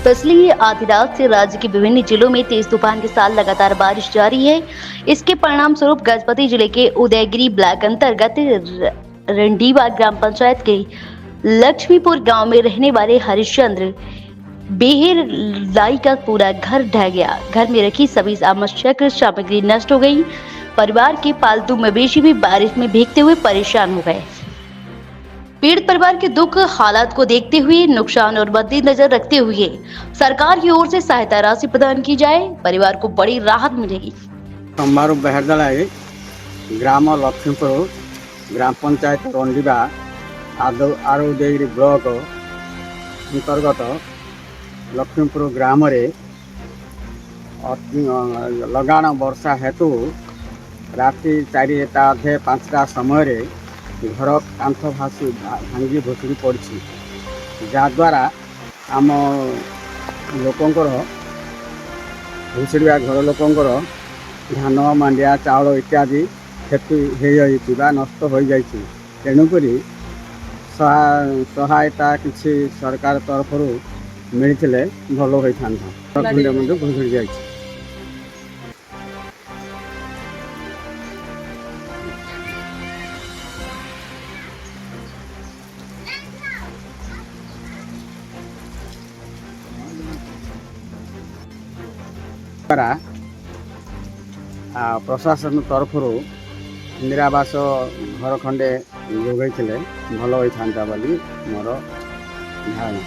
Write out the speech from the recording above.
पिछली आधी रात से राज्य के विभिन्न जिलों में तेज तूफान के साथ लगातार बारिश जारी है। इसके परिणाम स्वरूप गजपति जिले के उदयगिरी ब्लॉक अंतर्गत रंडीवा ग्राम पंचायत के लक्ष्मीपुर गांव में रहने वाले हरिश्चंद्र बेहर लाई का पूरा घर ढह गया। घर में रखी सभी आवश्यक सामग्री नष्ट हो गई। परिवार के पालतू मवेशी भी बारिश में भीगते हुए परेशान हो गए। पीड़ित परिवार के दुख हालात को देखते हुए नुकसान और मद्देनजर रखते हुए सरकार की ओर से सहायता राशि प्रदान की जाए, परिवार को बड़ी राहत मिलेगी। हमारो बेहरदलाई ग्राम लक्ष्मीपुर ग्राम पंचायत रंडीवा आरोदेगिरी ब्लॉक अंतर्गत लक्ष्मीपुर ग्राम रे लगाण वर्षा हेतु राति 4:30-5 समय घर कांथ भांगी भुसुड़ी पड़ी जहाद्वारा आम लोकंर भुसुड़िया घर लोकंर धान मांडिया चाउल इत्यादि क्षति हो नष्ट हो जाइए। तेणुक सहायता किसी सरकार तरफ मिलते भल होता भुसुड़ी जाइए। प्रशासन तरफ इंदिरा आवास घर खंडे जोगई भल होता बोली मोर धारणा।